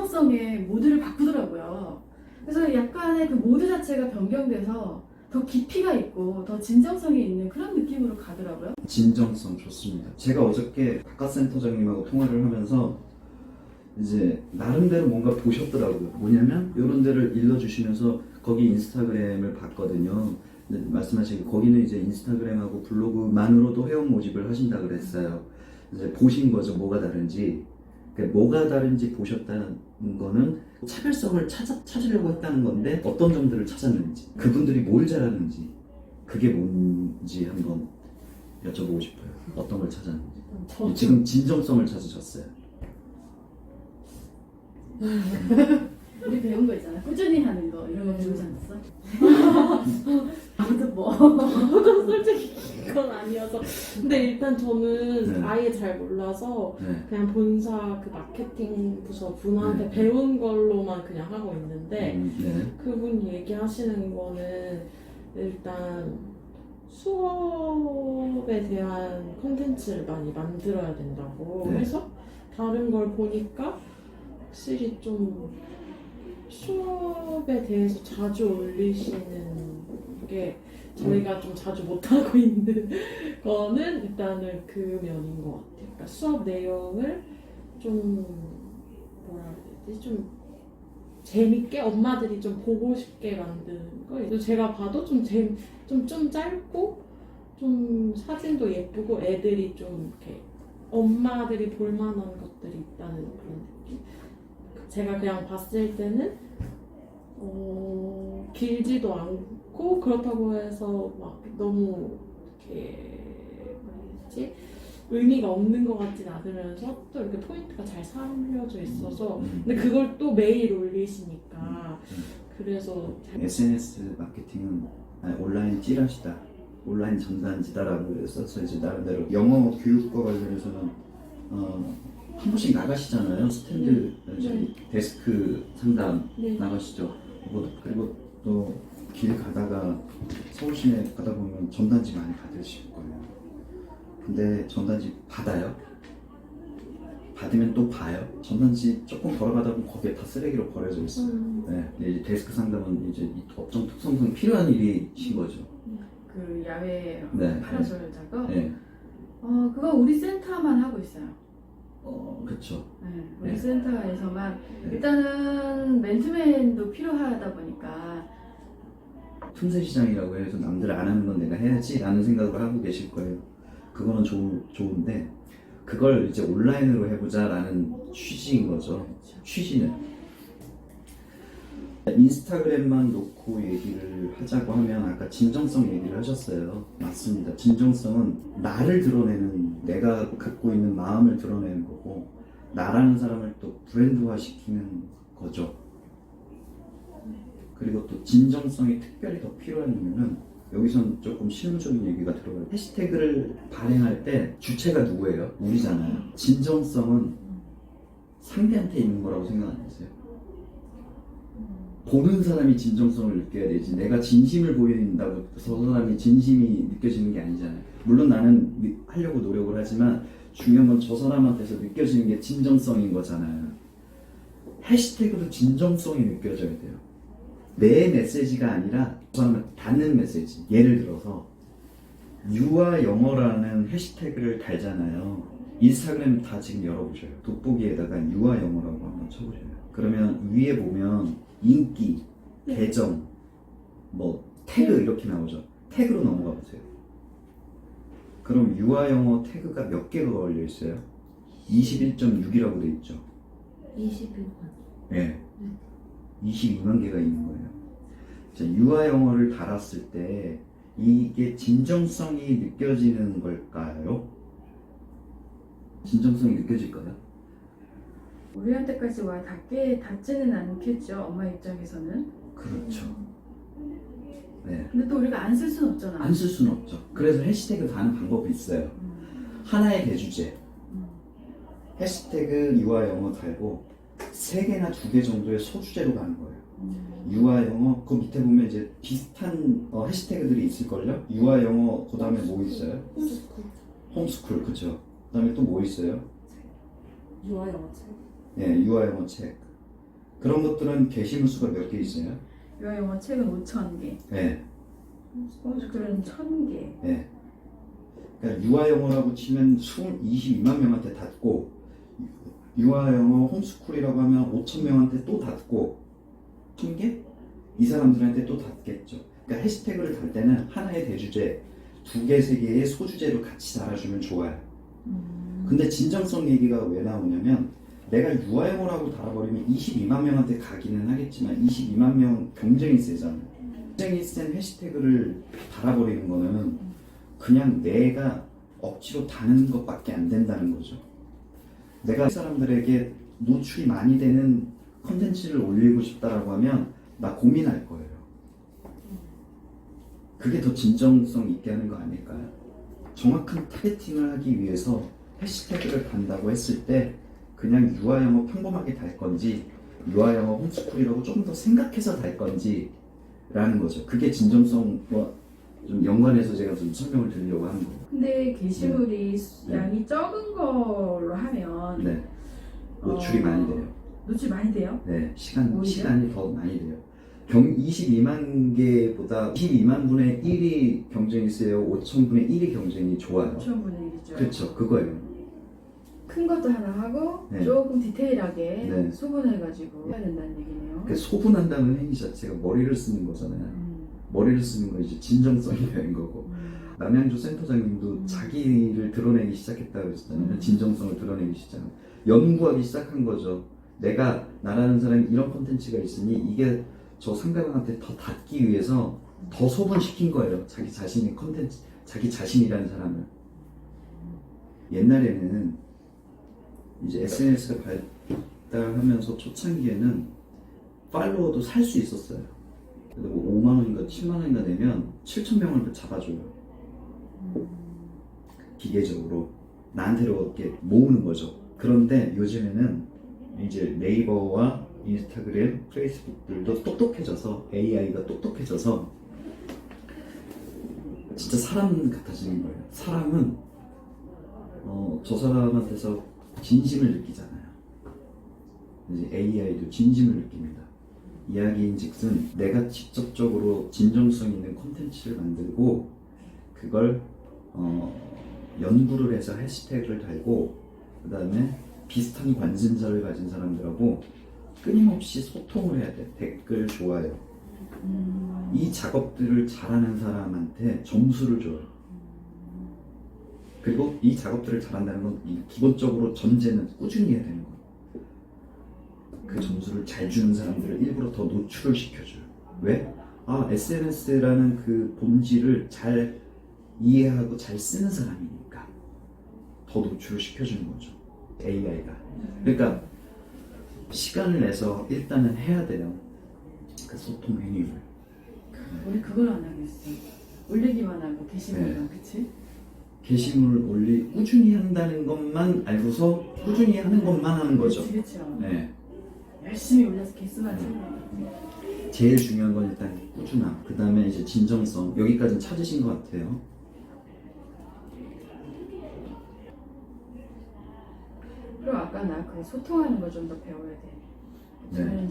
진정성의 모드를 바꾸더라고요. 그래서 약간의 그 모드 자체가 변경돼서 더 깊이가 있고 더 진정성이 있는 그런 느낌으로 가더라고요. 진정성 좋습니다. 제가 어저께 바깥센터장님하고 통화를 하면서 이제 나름대로 뭔가 보셨더라고요. 뭐냐면 이런 데를 일러주시면서 거기 인스타그램을 봤거든요. 근데 말씀하신 거기는 이제 인스타그램하고 블로그만으로도 회원 모집을 하신다 그랬어요. 이제 보신 거죠. 뭐가 다른지. 그러니까 뭐가 다른지 보셨다는 거는 차별성을 찾으려고 했다는 건데 어떤 점들을 찾았는지, 그분들이 뭘 잘하는지, 그게 뭔지 한번 여쭤보고 싶어요. 어떤 걸 찾았는지. 지금 진정성을 찾으셨어요. 우리 배운 거 있잖아. 꾸준히 하는 거 이런 거 배우지 않았어? 아무튼 뭐 솔직히 그건 아니어서. 근데 일단 저는 네. 아예 잘 몰라서 네. 그냥 본사 그 마케팅 부서 분한테 네. 배운 걸로만 그냥 하고 있는데 네. 그분 얘기하시는 거는 일단 수업에 대한 콘텐츠를 많이 만들어야 된다고 네. 해서 다른 걸 보니까 확실히 좀 수업에 대해서 자주 올리시는 게 저희가 좀 자주 못하고 있는 거는 일단은 그 면인 것 같아요. 그러니까 수업 내용을 좀 뭐라 해야 되지? 좀 재밌게 엄마들이 좀 보고 싶게 만드는 거. 제가 봐도 좀 짧고 좀 사진도 예쁘고 애들이 좀 이렇게 엄마들이 볼 만한 것들이 있다는 그런 느낌. 제가 그냥 봤을 때는 길지도 않고 그렇다고 해서 막 너무 이렇게 뭐지 의미가 없는 것 같진 않으면서 또 이렇게 포인트가 잘 살려져 있어서 근데 그걸 또 매일 올리시니까 그래서 SNS 마케팅은 온라인 찌라시다, 온라인 전단지다라고 써서 이제 나름대로 영어 교육과 관련해서는 한 번씩 나가시잖아요. 스탠드 저기 데스크 상담 네. 나가시죠. 그리고 또 길 가다가 서울 시내 가다 보면 전단지 많이 받으실 거예요. 근데 전단지 받아요? 받으면 또 봐요? 전단지 조금 걸어가다 보면 거기에 다 쓰레기로 버려져 있어요. 네, 이제 데스크 상담은 이제 이 업종 특성상 필요한 일이신 거죠. 그 야외 네. 파라솔 작업. 네, 그거 우리 센터만 하고 있어요. 그렇죠. 네, 우리 네. 센터에서만 네. 일단은 맨투맨도 필요하다 보니까 틈새 시장이라고 해서 남들 안 하는 건 내가 해야지 라는 생각을 하고 계실 거예요. 그거는 좋은데 그걸 이제 온라인으로 해보자 라는 취지인 거죠. 취지는 인스타그램만 놓고 얘기를 하자고 하면 아까 진정성 얘기를 하셨어요. 맞습니다. 진정성은 나를 드러내는, 내가 갖고 있는 마음을 드러내는 거고 나라는 사람을 또 브랜드화 시키는 거죠. 그리고 또 진정성이 특별히 더 필요한 이유는 여기선 조금 실무적인 얘기가 들어가요. 해시태그를 발행할 때 주체가 누구예요? 우리잖아요. 진정성은 상대한테 있는 거라고 생각 안 하세요? 보는 사람이 진정성을 느껴야 되지 내가 진심을 보인다고 저 사람이 진심이 느껴지는 게 아니잖아요. 물론 나는 하려고 노력을 하지만 중요한 건 저 사람한테서 느껴지는 게 진정성인 거잖아요. 해시태그도 진정성이 느껴져야 돼요. 내 메시지가 아니라 그 사람을 닿는 메시지. 예를 들어서 유아 영어라는 해시태그를 달잖아요. 인스타그램 다 지금 열어보셔요. 돋보기에다가 유아 영어라고 한번 쳐보셔요. 그러면 위에 보면 인기, 계정, 뭐 태그 이렇게 나오죠. 태그로 넘어가 보세요. 그럼 유아 영어 태그가 몇 개가 걸려 있어요? 21.6이라고 돼 있죠. 21번. 네. 22만 개가 있는 거예요. 자, 유아 영어를 달았을 때 이게 진정성이 느껴지는 걸까요? 진정성이 느껴질까요? 우리한테까지 와 닿지는 않겠죠. 엄마 입장에서는. 그렇죠. 네. 근데 또 우리가 안 쓸 수는 없잖아. 안 쓸 수는 없죠. 그래서 해시태그 가는 방법이 있어요. 하나의 대주제. 해시태그 유아 영어 달고 3개나 2개 정도의 소주제로 가는 거예요. 유아 영어, 그 밑에 보면 이제 비슷한 해시태그들이 있을걸요? 유아 영어, 그 다음에 뭐 있어요? 홈스쿨. 홈스쿨, 그쵸? 그 다음에 또 뭐 있어요? 유아 영어 책. 예, 유아 영어 책. 그런 것들은 게시물 수가 몇 개 있어요? 유아 영어 책은 5,000개, 네. 스포츠 글은 1,000개. 네. 그러니까 유아 영어라고 치면 22만 명한테 닿고 유아 영어 홈스쿨이라고 하면 5천 명한테 또 닿고 1,000개? 이 사람들한테 또 닿겠죠. 그러니까 해시태그를 달 때는 하나의 대주제, 2개, 3개의 소주제로 같이 달아주면 좋아요. 근데 진정성 얘기가 왜 나오냐면 내가 유아 영어라고 달아버리면 22만 명한테 가기는 하겠지만 22만 명 경쟁이 세잖아요. 경쟁이 센 해시태그를 달아버리는 거는 그냥 내가 억지로 다는 것밖에 안 된다는 거죠. 내가 사람들에게 노출이 많이 되는 컨텐츠를 올리고 싶다라고 하면 나 고민할 거예요. 그게 더 진정성 있게 하는 거 아닐까요? 정확한 타겟팅을 하기 위해서 해시태그를 단다고 했을 때 그냥 유아영어 평범하게 달 건지 유아영어 홈스쿨이라고 좀 더 생각해서 달 건지 라는 거죠. 그게 진정성과 좀 연관해서 제가 좀 설명을 드리려고 하는 거예요. 근데 게시물이 양이 적은 걸로 하면 네. 노출이 많이 돼요. 노출 많이 돼요? 네. 오히려? 시간이 더 많이 돼요. 22만 개보다 22만 분의 1이 경쟁이 세요. 5천 분의 1이 경쟁이 좋아요. 5,000분의 1이죠. 그렇죠. 그거예요. 큰 것도 하나 하고 네. 조금 디테일하게 네. 소분해가지고 해야 된다는 얘기네요. 그 소분한다는 행위 자체가 머리를 쓰는 거잖아요. 머리를 쓰는 건 이제 진정성이 되는 거고. 남양주 센터장님도 자기를 드러내기 시작했다고 했잖아요. 진정성을 드러내기 시작. 연구하기 시작한 거죠. 내가 나라는 사람이 이런 콘텐츠가 있으니 이게 저 상대방한테 더 닿기 위해서 더 소분시킨 거예요. 자기 자신의 콘텐츠, 자기 자신이라는 사람을. 옛날에는 이제 SNS가 발달하면서 초창기에는 팔로워도 살 수 있었어요. 근데 뭐 5만 원인가 7만 원인가 내면 7천 명을 잡아줘요. 기계적으로 나한테로 이렇게 모으는 거죠. 그런데 요즘에는 이제 네이버와 인스타그램, 페이스북들도 똑똑해져서 AI가 똑똑해져서 진짜 사람 같아지는 거예요. 사람은 저 사람한테서 진심을 느끼잖아요. 이제 AI도 진심을 느낍니다. 이야기인즉슨 내가 직접적으로 진정성 있는 콘텐츠를 만들고 그걸 연구를 해서 해시태그를 달고 그 다음에 비슷한 관심사를 가진 사람들하고 끊임없이 소통을 해야 돼. 댓글, 좋아요. 이 작업들을 잘하는 사람한테 점수를 줘요. 그리고 이 작업들을 잘한다는 건 기본적으로 전제는 꾸준히 해야 되는 거예요. 그 점수를 잘 주는 사람들을 일부러 더 노출을 시켜줘요. 왜? SNS라는 그 본질을 잘 이해하고 잘 쓰는 사람이니까 더 노출을 시켜주는 거죠. AI가. 그러니까 시간을 내서 일단은 해야 돼요. 그 소통 행위를. 우리 그걸 안 하겠어. 올리기만 하고 게시물만, 그치? 게시물을 꾸준히 한다는 것만 알고서 꾸준히 하는 것만 하는 거죠. 그렇죠. 네. 열심히 올려서 개수만 채워. 제일 중요한 건 일단 꾸준함. 그 다음에 이제 진정성. 여기까지는 찾으신 것 같아요. 그리고 아까 나 그 소통하는 거 좀 더 배워야 돼. 네.